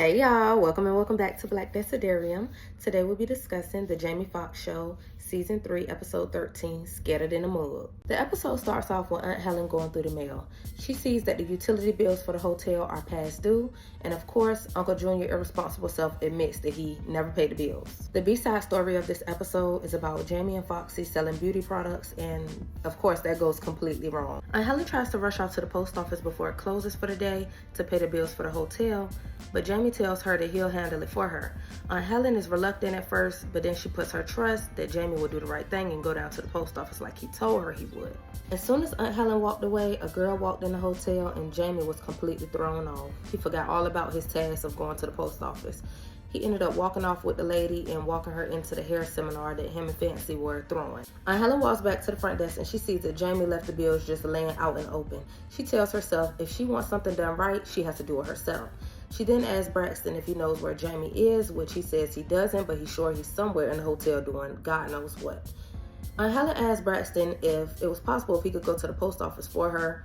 Hey y'all, welcome back to Black Desiderium. Today we'll be discussing the Jamie Foxx Show, Season 3, Episode 13, Scattered in the Mud. The episode starts off with Aunt Helen going through the mail. She sees that the utility bills for the hotel are past due, and of course, Uncle Junior irresponsible self admits that he never paid the bills. The B-side story of this episode is about Jamie and Foxy selling beauty products, and of course that goes completely wrong. Aunt Helen tries to rush off to the post office before it closes for the day to pay the bills for the hotel, but Jamie tells her that he'll handle it for her. Aunt Helen is reluctant at first, but then she puts her trust that Jamie will do the right thing and go down to the post office like he told her he would. As soon as Aunt Helen walked away, a girl walked in the hotel and Jamie was completely thrown off. He forgot all about his task of going to the post office. He ended up walking off with the lady and walking her into the hair seminar that him and Fancy were throwing. Aunt Helen walks back to the front desk and she sees that Jamie left the bills just laying out and open. She tells herself if she wants something done right, she has to do it herself. She then asks Braxton if he knows where Jamie is, which he says he doesn't, but he's sure he's somewhere in the hotel doing God knows what. Aunt Helen asked Braxton if it was possible if he could go to the post office for her,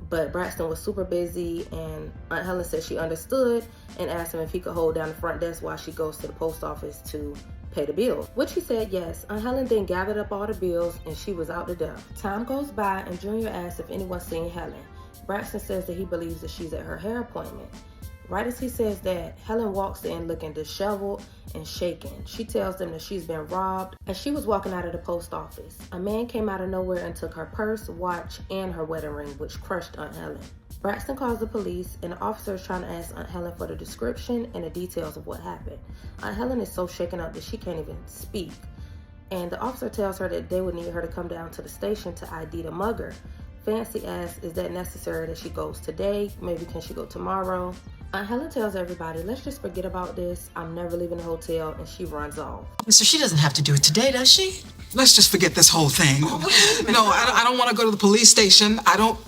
but Braxton was super busy, and Aunt Helen said she understood and asked him if he could hold down the front desk while she goes to the post office to pay the bill, which he said yes. Aunt Helen then gathered up all the bills and she was out the door. Time goes by and Junior asks if anyone's seen Helen. Braxton says that he believes that she's at her hair appointment. Right as he says that, Helen walks in looking disheveled and shaken. She tells them that she's been robbed as she was walking out of the post office. A man came out of nowhere and took her purse, watch, and her wedding ring, which crushed Aunt Helen. Braxton calls the police, and the officer is trying to ask Aunt Helen for the description and the details of what happened. Aunt Helen is so shaken up that she can't even speak, and the officer tells her that they would need her to come down to the station to ID the mugger. Fancy asks, is that necessary that she goes today? Maybe can she go tomorrow? Aunt Helen tells everybody, let's just forget about this. I'm never leaving the hotel, and she runs off. So she doesn't have to do it today, does she? Let's just forget this whole thing. No, I don't want to go to the police station.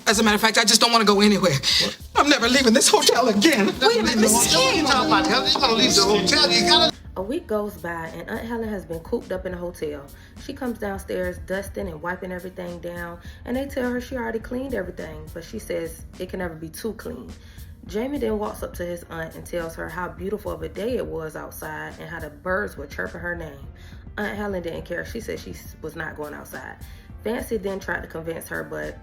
As a matter of fact, I just don't want to go anywhere. What? I'm never leaving this hotel again. Wait a minute, Mrs. King. You're gonna leave the hotel. You gotta. A week goes by and Aunt Helen has been cooped up in the hotel. She comes downstairs dusting and wiping everything down, and they tell her she already cleaned everything, but she says it can never be too clean. Jamie then walks up to his aunt and tells her how beautiful of a day it was outside and how the birds were chirping her name. Aunt Helen didn't care. She said she was not going outside. Fancy then tried to convince her, but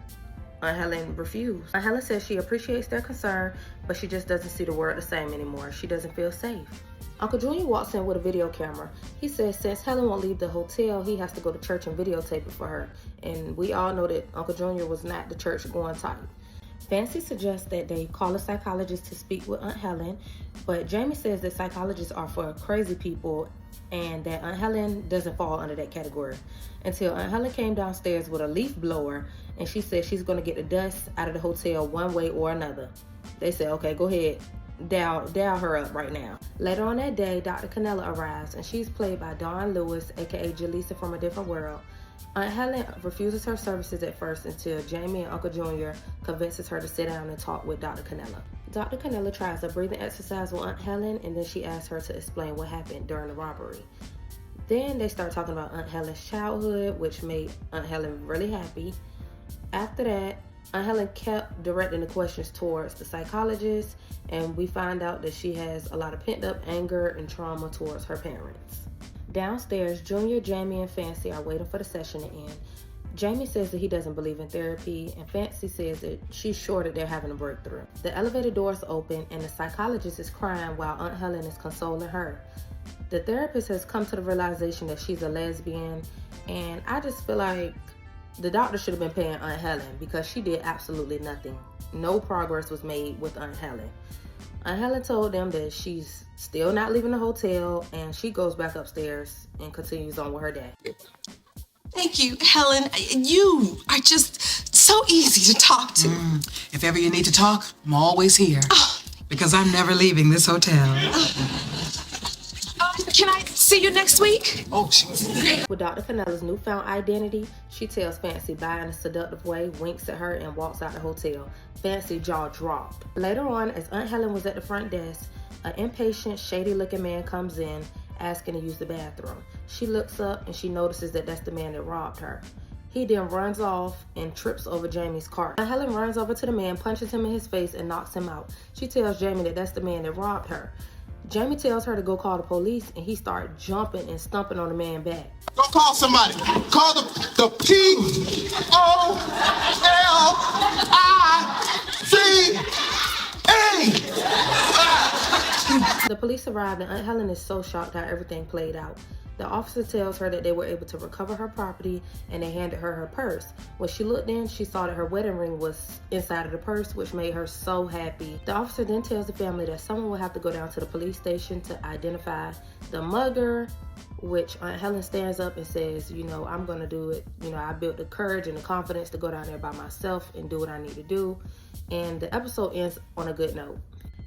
Aunt Helen refused. Aunt Helen says she appreciates their concern, but she just doesn't see the world the same anymore. She doesn't feel safe. Uncle Junior walks in with a video camera. He says since Helen won't leave the hotel, he has to go to church and videotape it for her. And we all know that Uncle Junior was not the church-going type. Fancy suggests that they call a psychologist to speak with Aunt Helen, but Jamie says that psychologists are for crazy people and that Aunt Helen doesn't fall under that category. Until Aunt Helen came downstairs with a leaf blower and she said she's going to get the dust out of the hotel one way or another. They said, okay, go ahead. Dial her up right now. Later on that day, Dr. Canella arrives and she's played by Dawn Lewis, aka Jaleesa from A Different World. Aunt Helen refuses her services at first until Jamie and Uncle Junior convinces her to sit down and talk with Dr. Canella. Dr. Canella tries a breathing exercise with Aunt Helen and then she asks her to explain what happened during the robbery. Then they start talking about Aunt Helen's childhood, which made Aunt Helen really happy. After that, Aunt Helen kept directing the questions towards the psychologist, and we find out that she has a lot of pent-up anger and trauma towards her parents. Downstairs, Junior, Jamie, and Fancy are waiting for the session to end. Jamie says that he doesn't believe in therapy, and Fancy says that she's sure that they're having a breakthrough. The elevator doors open, and the psychologist is crying while Aunt Helen is consoling her. The therapist has come to the realization that she's a lesbian, and I just feel like the doctor should have been paying Aunt Helen because she did absolutely nothing. No progress was made with Aunt Helen. Aunt Helen told them that she's still not leaving the hotel, and she goes back upstairs and continues on with her day. Thank you, Helen. You are just so easy to talk to. If ever you need to talk, I'm always here. Because I'm never leaving this hotel. Can I see you next week? Oh, she was there. With Dr. Canella's newfound identity, she tells Fancy bye in a seductive way, winks at her, and walks out the hotel. Fancy jaw dropped. Later on, as Aunt Helen was at the front desk, an impatient, shady-looking man comes in, asking to use the bathroom. She looks up and she notices that that's the man that robbed her. He then runs off and trips over Jamie's cart. Aunt Helen runs over to the man, punches him in his face, and knocks him out. She tells Jamie that that's the man that robbed her. Jamie tells her to go call the police, and he starts jumping and stomping on the man's back. Go call somebody. Call the P-O-L-I-C-E. The police arrived, and Aunt Helen is so shocked how everything played out. The officer tells her that they were able to recover her property, and they handed her her purse. When she looked in, she saw that her wedding ring was inside of the purse, which made her so happy. The officer then tells the family that someone will have to go down to the police station to identify the mugger, which Aunt Helen stands up and says, you know, I'm gonna do it. You know, I built the courage and the confidence to go down there by myself and do what I need to do. And the episode ends on a good note.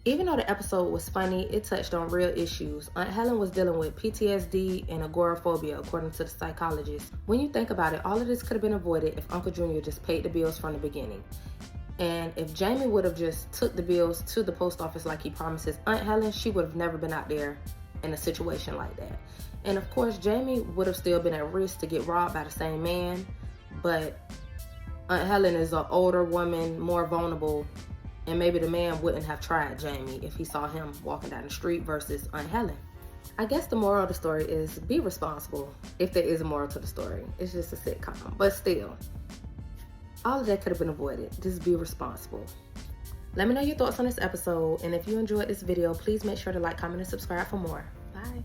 Even though the episode was funny, it touched on real issues. Aunt Helen was dealing with PTSD and agoraphobia, according to the psychologist. When you think about it, all of this could have been avoided if Uncle Junior just paid the bills from the beginning. And if Jamie would have just took the bills to the post office like he promises Aunt Helen, she would have never been out there in a situation like that. And of course, Jamie would have still been at risk to get robbed by the same man, but Aunt Helen is an older woman, more vulnerable, and maybe the man wouldn't have tried Jamie if he saw him walking down the street versus Aunt Helen. I guess the moral of the story is be responsible, if there is a moral to the story. It's just a sitcom, but still, all of that could have been avoided. Just be responsible. Let me know your thoughts on this episode, and if you enjoyed this video, please make sure to like, comment, and subscribe for more. Bye.